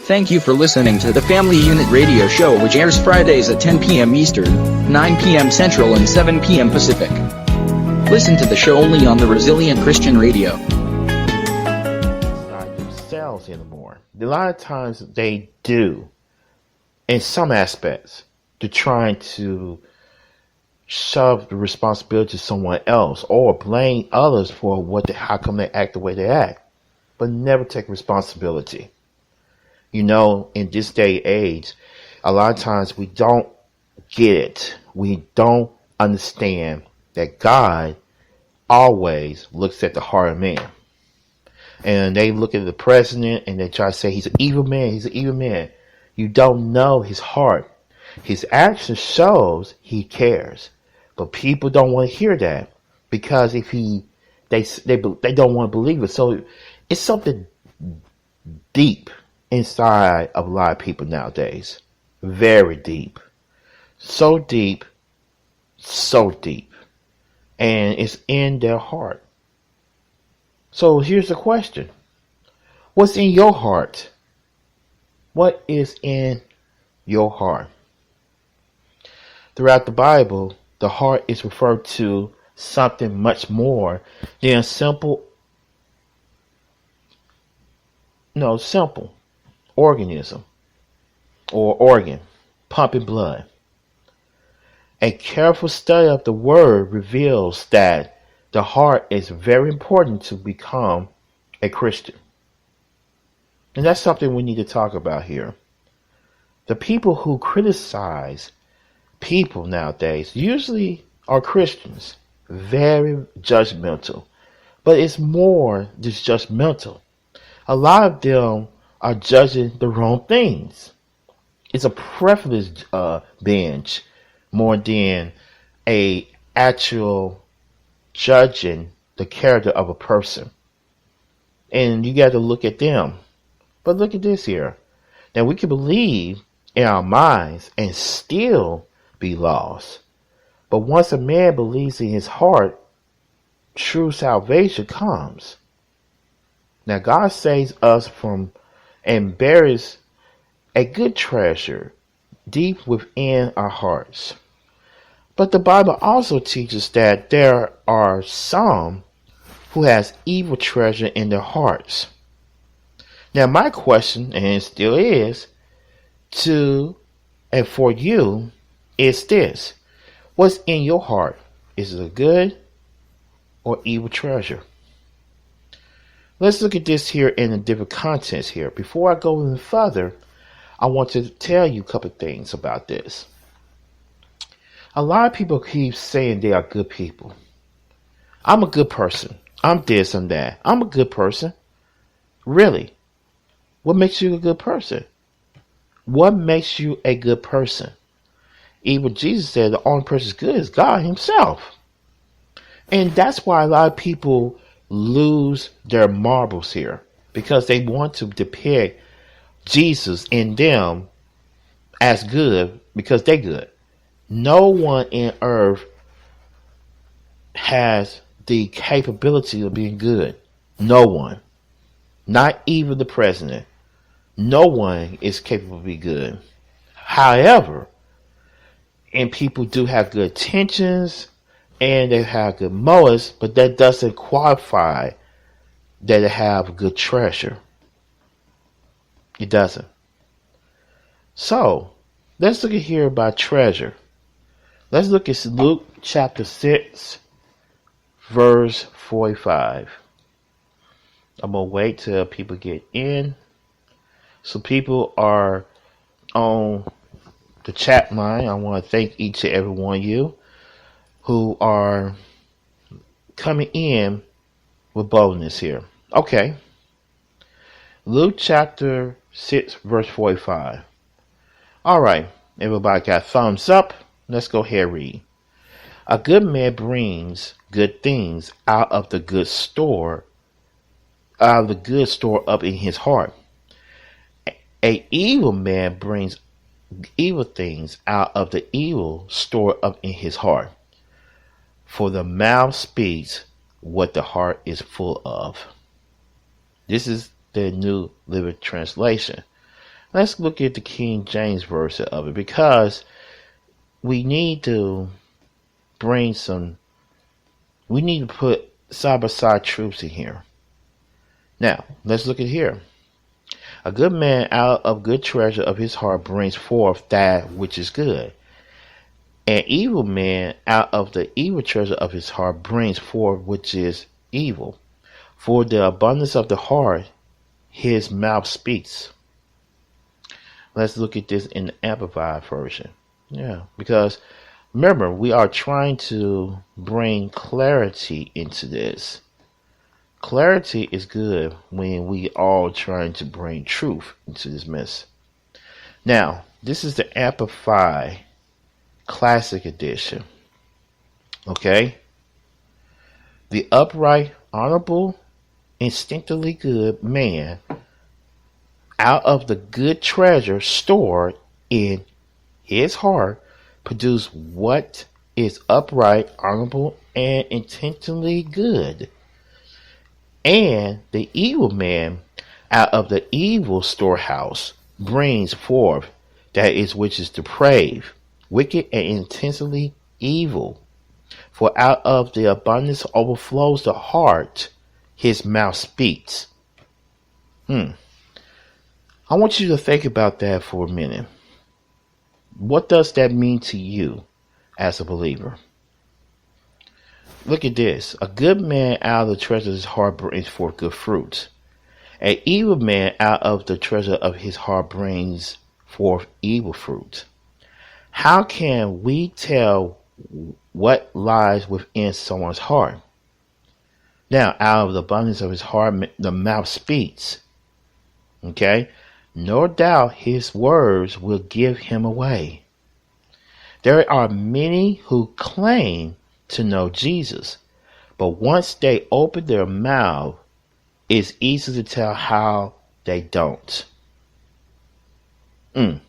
Thank you for listening to the Family Unit Radio Show, which airs Fridays at 10 p.m. Eastern, 9 p.m. Central, and 7 p.m. Pacific. Listen to the show only on the Resilient Christian Radio. Not themselves anymore. A lot of times they do, in some aspects, to trying to shove the responsibility to someone else or blame others for how come they act the way they act, but never take responsibility. You know, in this day and age, a lot of times we don't get it. We don't understand that God always looks at the heart of man. And they look at the president and they try to say he's an evil man. He's an evil man. You don't know his heart. His action shows he cares. But people don't want to hear that because if they don't want to believe it. So it's something deep inside of a lot of people nowadays. Very deep. So deep. So deep. And it's in their heart. So here's the question. What's in your heart? What is in your heart? Throughout the Bible, the heart is referred to something much more than simple organism or organ pumping blood. A careful study of the word reveals that the heart is very important to become a Christian. And that's something we need to talk about here. The people who criticize people nowadays usually are Christians, very judgmental. But it's more just judgmental. A lot of them are judging the wrong things. It's a preference binge more than a actual judging the character of a person. And you got to look at them. But look at this here. Now we can believe in our minds and still be lost. But once a man believes in his heart, true salvation comes. Now God saves us from and buries a good treasure deep within our hearts. But the Bible also teaches that there are some who has evil treasure in their hearts. Now my question, and it still is, to and for you, is this. What's in your heart? Is it a good or evil treasure? Let's look at this here in a different context here. Before I go any further, I want to tell you a couple of things about this. A lot of people keep saying they are good people. I'm a good person. I'm this and that. I'm a good person. Really? What makes you a good person? What makes you a good person? Even Jesus said the only person good is God himself. And that's why a lot of people lose their marbles here. Because they want to depict Jesus in them as good because they're good. No one in earth has the capability of being good. No one. Not even the president. No one is capable of being good. However, and people do have good intentions and they have good motives, but that doesn't qualify that they have good treasure. It doesn't. So, let's look at here about treasure. Let's look at Luke chapter 6, verse 45. I'm going to wait till people get in. So people are on the chat line. I want to thank each and every one of you who are coming in with boldness here. Okay. Luke chapter 6, verse 45. All right. Everybody got thumbs up. Let's go ahead and read. A good man brings good things out of the good store up in his heart. A evil man brings evil things out of the evil stored up in his heart. For the mouth speaks what the heart is full of. This is the New Living Translation. Let's look at the King James version of it, because we need to bring some, we need to put side by side truths in here. Now, let's look at here. A good man out of good treasure of his heart brings forth that which is good. An evil man out of the evil treasure of his heart brings forth which is evil. For the abundance of the heart, his mouth speaks. Let's look at this in the Amplified version. Yeah, because remember, we are trying to bring clarity into this. Clarity is good when we are trying to bring truth into this mess. Now, this is the Amplified Classic Edition. Okay? The upright, honorable, instinctively good man out of the good treasure stored in his heart produce what is upright, honorable, and intentionally good. And the evil man out of the evil storehouse brings forth that is which is depraved, wicked, and intensely evil. For out of the abundance overflows the heart, his mouth speaks. I want you to think about that for a minute. What does that mean to you as a believer? Look at this. A good man out of the treasure of his heart brings forth good fruit. An evil man out of the treasure of his heart brings forth evil fruit. How can we tell what lies within someone's heart? Now, out of the abundance of his heart, the mouth speaks. Okay? No doubt his words will give him away. There are many who claim to know Jesus, but once they open their mouth, it's easy to tell how they don't. Now,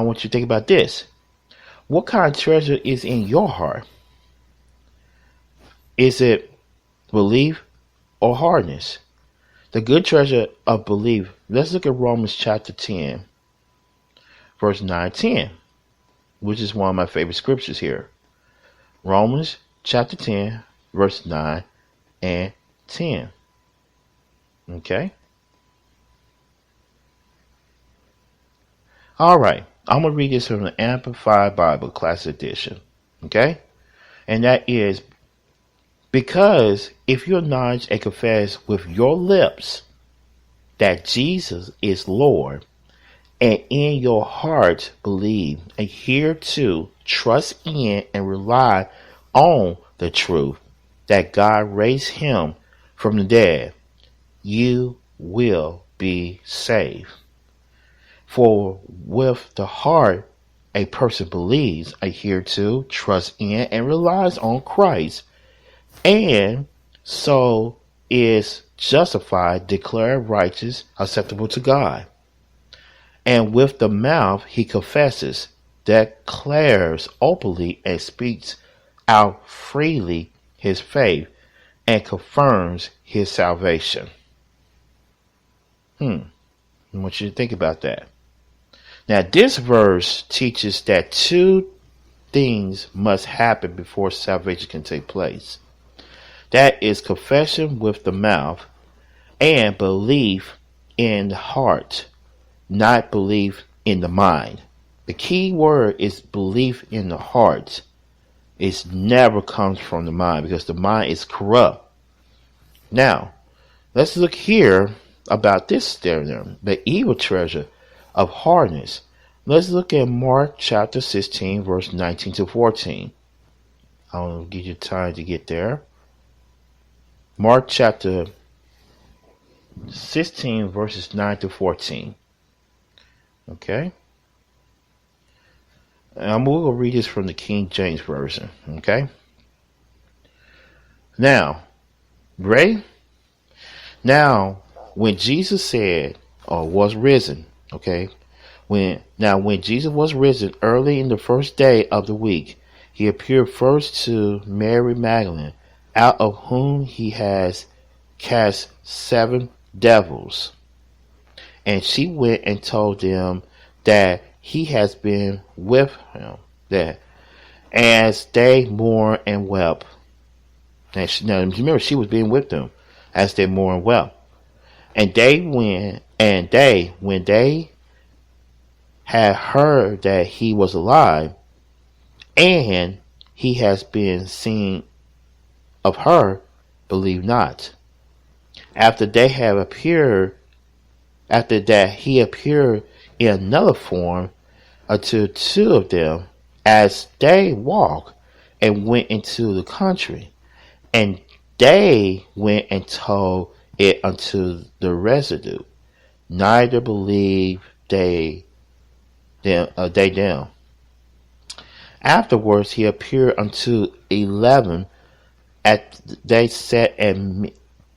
I want you to think about this. What kind of treasure is in your heart? Is it belief or hardness? The good treasure of belief. Let's look at Romans chapter 10, verse 9-10, which is one of my favorite scriptures here. Romans chapter 10, verse 9 and 10. Okay? All right. I'm going to read this from the Amplified Bible Classic Edition. Okay? And that is, because if you acknowledge and confess with your lips that Jesus is Lord, and in your heart believe and hereto trust in and rely on the truth that God raised him from the dead, you will be saved. For with the heart a person believes and hereto trusts in and relies on Christ, and so is justified, declared righteous, acceptable to God. And with the mouth he confesses, declares openly, and speaks out freely his faith, and confirms his salvation. I want you to think about that. Now, this verse teaches that two things must happen before salvation can take place. That is confession with the mouth and belief in the heart, not belief in the mind. The key word is belief in the heart. It never comes from the mind, because the mind is corrupt. Now, let's look here about this stereo, the evil treasure of hardness. Let's look at Mark chapter 16, verse 19-14. I'll give you time to get there. Mark chapter 16, verses 9-14. Okay? And we're going to read this from the King James Version. Okay? Now, ready? Now, when Jesus said, or was risen, okay? When Jesus was risen early in the first day of the week, he appeared first to Mary Magdalene, out of whom he has cast 7 devils. And she went and told them that he has been with him, that as they mourned and wept. And now remember, she was being with them as they mourned and wept. And when they had heard that he was alive, and he has been seen of her, believe not. After that, he appeared in another form unto two of them as they walked and went into the country. And they went and told it unto the residue. Neither believed they them. Afterwards he appeared unto 11 at they sat and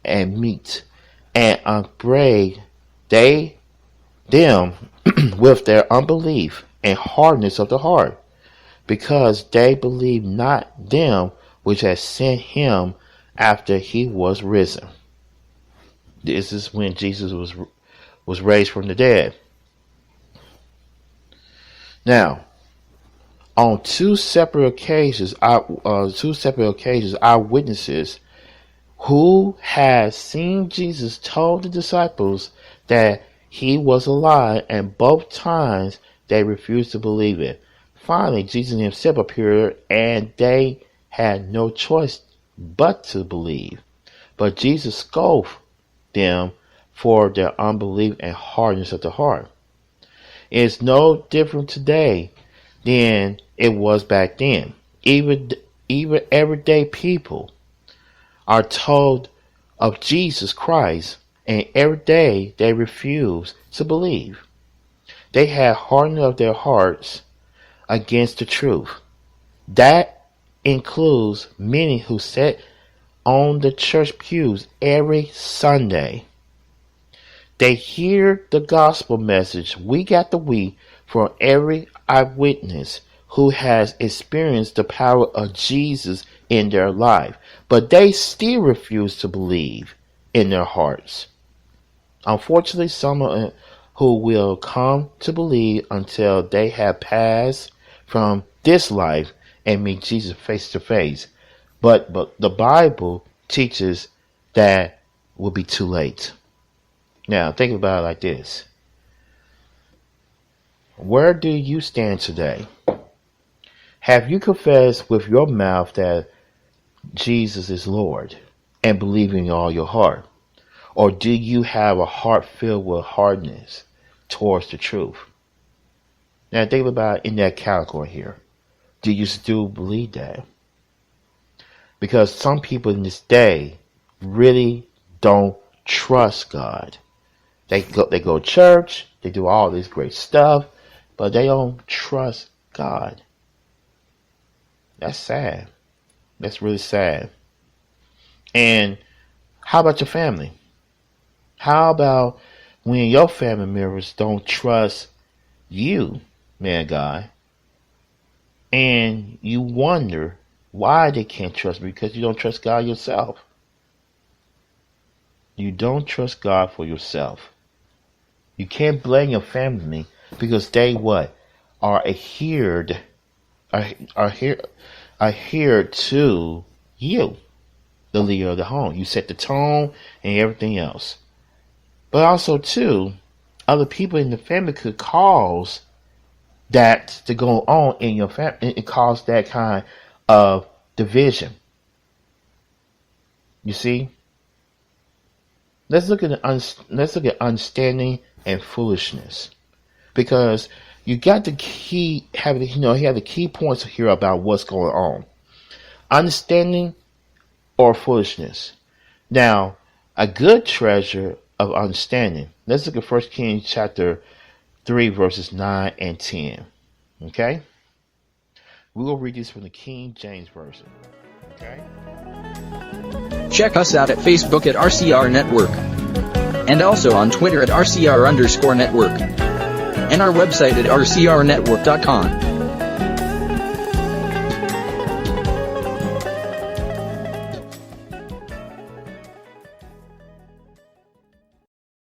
meat, and upbraid they them with their unbelief and hardness of the heart, because they believed not them which had sent him after he was risen. This is when Jesus was raised from the dead. Now, on two separate occasions, eyewitnesses who had seen Jesus told the disciples that he was alive, and both times they refused to believe it. Finally, Jesus himself appeared, and they had no choice but to believe. But Jesus scoffed them for their unbelief and hardness of the heart. It's no different today than it was back then. Even everyday people are told of Jesus Christ, and every day they refuse to believe. They have hardened of their hearts against the truth. That includes many who sit on the church pews every Sunday. They hear the gospel message week after week from every eyewitness who has experienced the power of Jesus in their life, but they still refuse to believe in their hearts. Unfortunately, some who will come to believe until they have passed from this life and meet Jesus face to face. But the Bible teaches that will be too late. Now, think about it like this. Where do you stand today? Have you confessed with your mouth that Jesus is Lord and believe in all your heart? Or do you have a heart filled with hardness towards the truth? Now, think about it in that category here. Do you still believe that? Because some people in this day really don't trust God. They go to church, they do all this great stuff, but they don't trust God. That's sad. That's really sad. And how about your family? How about when your family members don't trust you, man, God, and you wonder why they can't trust me? Because you don't trust God yourself. You don't trust God for yourself. You can't blame your family because they what? Are adhered to you, the leader of the home. You set the tone and everything else. But also too, other people in the family could cause that to go on in your family. It cause that kind of division. You see? Let's look at understanding and foolishness, because you got the key. He had the key points here about what's going on. Understanding or foolishness. Now, a good treasure of understanding. Let's look at 1 Kings chapter 3, verses 9 and 10. Okay? We will read this from the King James Version. Okay? Check us out at Facebook at RCR Network. And also on Twitter at RCR_network. And our website at rcrnetwork.com.